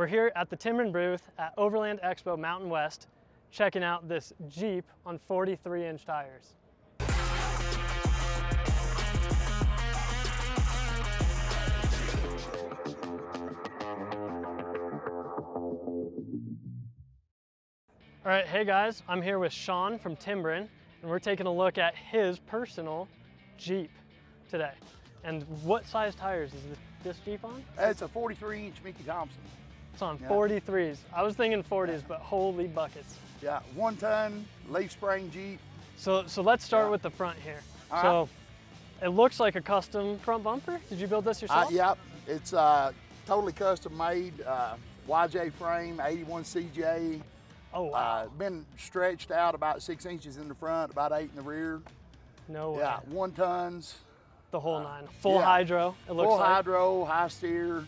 We're here at the Timbren booth at Overland Expo Mountain West, checking out this Jeep on 43-inch tires. All right, hey guys, I'm here with Sean from Timbren, and we're taking a look at his personal Jeep today. And what size tires is this Jeep on? It's a 43-inch Mickey Thompson. It's on 43's. I was thinking 40s, but holy buckets. Yeah, 1 ton, leaf spring Jeep. So let's start with the front here. So it looks like a custom front bumper. Did you build this yourself? Yep, it's totally custom made, YJ frame, 81 CJ. Oh, wow. Been stretched out about 6 inches in the front, about 8 in the rear. No way. Yeah, 1 tons. The whole nine. Full hydro, it looks like. Full hydro, high steer,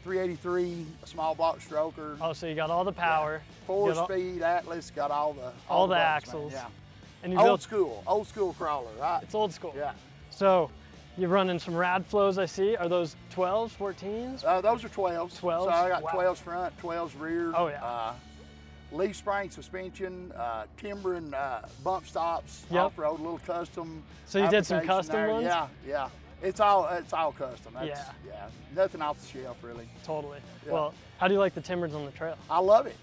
383, a small block stroker. Oh, so you got all the power. Yeah. 4-speed Atlas, got all the buttons, axles. man. Yeah. And you old school crawler, right? It's old school. Yeah. So you're running some rad flows, I see. Are those 12s, 14s? Those are 12s. 12s? So I got 12s front, 12s rear. Oh, yeah. Leaf spring suspension, Timbren bump stops, Yep. off-road, a little custom. So you did some custom there. ones? Yeah. It's all custom. That's, Yeah. Nothing off the shelf really. Totally. Yeah. Well, how do you like the Timbres on the trail? I love it.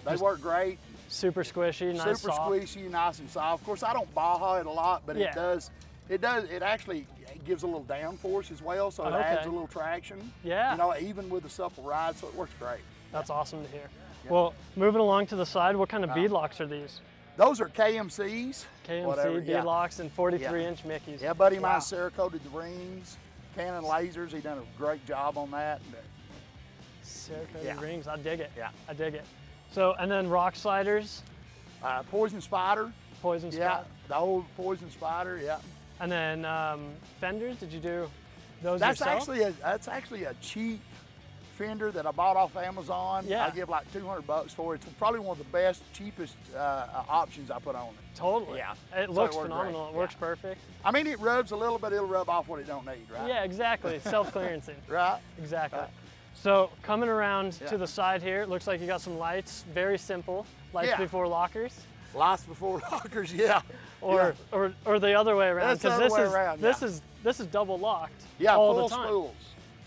They work great. Super squishy, nice, Super soft. squishy, nice and soft. Of course, I don't baja it a lot, but Yeah. it actually gives a little downforce as well, so it adds a little traction. Yeah. You know, even with a supple ride, so it works great. That's awesome to hear. Yeah. Well, moving along to the side, what kind of beadlocks are these? Those are KMCs. KMC beadlocks and 43-inch Mickeys. Yeah, buddy of mine Cerakoted the rings, Canon lasers. He done a great job on that. Cerakoted rings, I dig it. Yeah. I dig it. So, and then rock sliders. Poison Spider. Poison Spider. Yeah, the old Poison Spider, yeah. And then fenders, did you do those That's yourself? that's actually a cheap fender that I bought off Amazon. Yeah. I give like $200 for it. It's probably one of the best, cheapest options I put on it. Totally. Yeah. It looks phenomenal. Great. It works perfect. I mean, it rubs a little, but it'll rub off what it don't need, right? Yeah, exactly. Self-clearancing. Right. Exactly. Right. So coming around to the side here, it looks like you got some lights. Very simple. Lights before lockers. Lights before lockers, yeah. Or the other way around. That's the other way around, this is double locked. Yeah, all full the time. spools.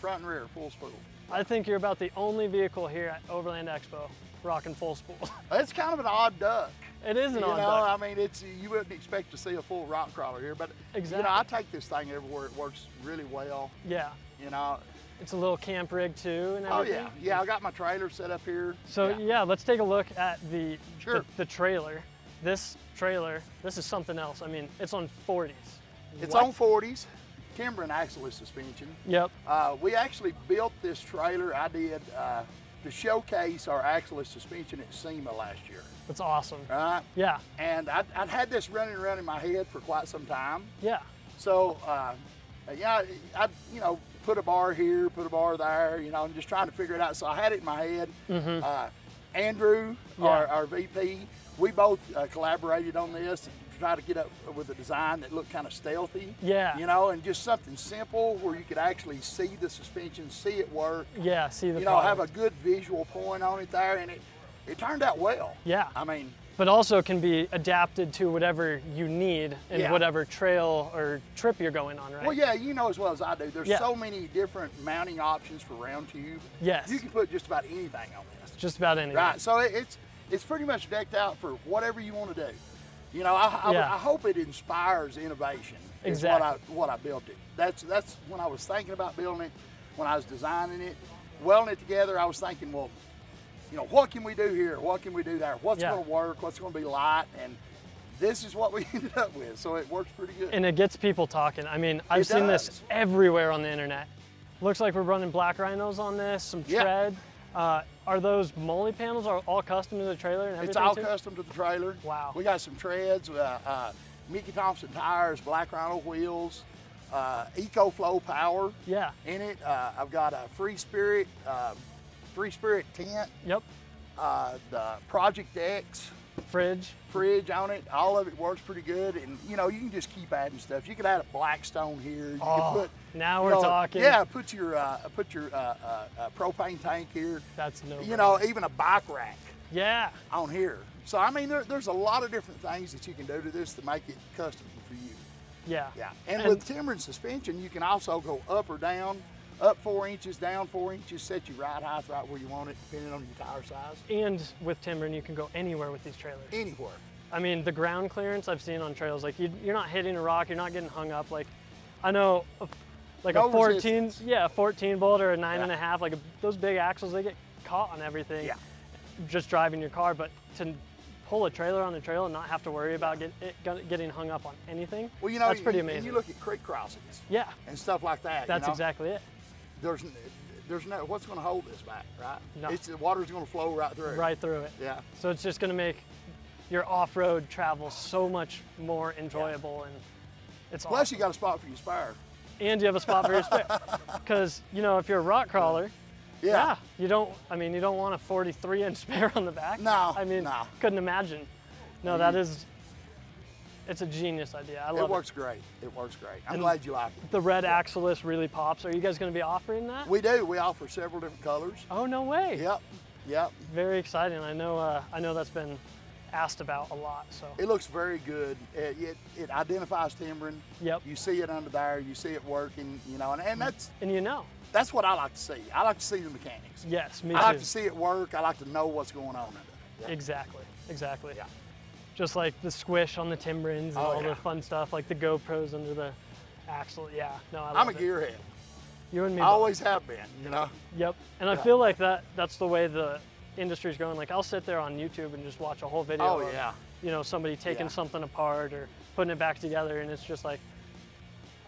Front and rear, full spool. I think you're about the only vehicle here at Overland Expo rocking full spool. It's kind of an odd duck. It is an odd duck. duck. I mean, you wouldn't expect to see a full rock crawler here, but exactly. You know, I take this thing everywhere. It works really well. Yeah. You know. It's a little camp rig too and everything. Oh yeah, I got my trailer set up here. So yeah, let's take a look at the trailer. This trailer, this is something else. I mean, it's on 40s. It's on 40s, Timbren axleless suspension. Yep. We actually built this trailer, I did, to showcase our axleless suspension at SEMA last year. That's awesome. Right? Yeah. And I'd had this running around in my head for quite some time. Yeah. So, yeah, I put a bar here, put a bar there, you know, and just trying to figure it out. So I had it in my head. Andrew, our VP, we both collaborated on this to try to get up with a design that looked kind of stealthy. Yeah. You know, and just something simple where you could actually see the suspension, see it work. Yeah, see the You know, have a good visual point on it there, and it turned out well. Yeah. I mean. But also can be adapted to whatever you need in whatever trail or trip you're going on, right? Well, yeah, you know as well as I do, there's so many different mounting options for round tube. Yes. You can put just about anything on this. Just about anything. Right, so it's pretty much decked out for whatever you want to do. You know, I hope it inspires innovation. Exactly. Is what I built it. That's when I was thinking about building it, when I was designing it, welding it together, I was thinking, well, you know, what can we do here? What can we do there? What's going to work? What's going to be light? And this is what we ended up with. So it works pretty good. And it gets people talking. I mean, I've seen this everywhere on the internet. Looks like we're running black rhinos on this, some tread. Are those molly panels all custom to the trailer and everything? It's all custom to the trailer. Wow. We got some treads, Mickey Thompson tires, black rhino wheels, EcoFlow power in it. I've got a Free Spirit tent. Yep. The Project X fridge on it. All of it works pretty good, and you know, you can just keep adding stuff. You could add a Blackstone here. You can put, now we're talking. Yeah, put your propane tank here. That's no. You know, even a bike rack. Yeah. On here. So I mean, there's a lot of different things that you can do to this to make it custom for you. Yeah. Yeah. And with Timbren suspension, you can also go up or down. Up 4 inches, down 4 inches, set your ride height right where you want it, depending on your tire size. And with Timbren, you can go anywhere with these trailers. Anywhere. I mean, the ground clearance I've seen on trails, like you're not hitting a rock, you're not getting hung up. Like, I know, like no a 14, resistance. Yeah, a 14 bolt or a 9.5, like those big axles, they get caught on everything. Yeah. Just driving your car, but to pull a trailer on the trail and not have to worry about getting hung up on anything. Well, you know, that's pretty amazing. And you look at creek crossings. Yeah. And stuff like that. That's you know? exactly it. There's no, what's going to hold this back, right? No. The water's going to flow right through it. Right through it. Yeah. So it's just going to make your off-road travel so much more enjoyable, and it's Plus, awesome. you got a spot for your spare. And you have a spot for your spare. Because, you know, if you're a rock crawler, yeah, you don't want a 43-inch spare on the back. No. I mean, no. couldn't imagine. No, it's a genius idea. I love it. It works great. It works great. I'm glad you like it. The red axle-less really pops. Are you guys going to be offering that? We do. We offer several different colors. Oh, no way. Yep. Yep. Very exciting. I know that's been asked about a lot. So it looks very good. It identifies Timbren. Yep. You see it under there. You see it working. You know, and that's what I like to see. I like to see the mechanics. Yes, me I too. like to see it work. I like to know what's going on under it. Yeah. Exactly. Yeah. Just like the squish on the Timbrens and all the fun stuff, like the GoPros under the axle. Yeah, no, I love I'm a it. gearhead. You and me I both. always have been, you know? Yep, and I feel like that's the way the industry's going. Like, I'll sit there on YouTube and just watch a whole video of, you know, somebody taking something apart or putting it back together, and it's just like,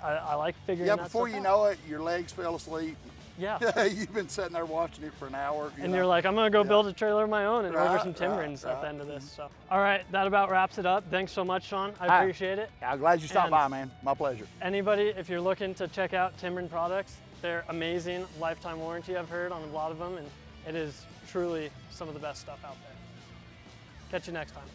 I like figuring that stuff before you out. know it, your legs fell asleep. Yeah. You've been sitting there watching it for an hour. You're like, I'm gonna go build a trailer of my own and order some Timbrens right. at the end of this. So, all right, that about wraps it up. Thanks so much, Sean. I appreciate it. I'm glad you stopped by, man. My pleasure. Anybody, if you're looking to check out Timbren products, they're amazing. Lifetime warranty, I've heard on a lot of them, and it is truly some of the best stuff out there. Catch you next time.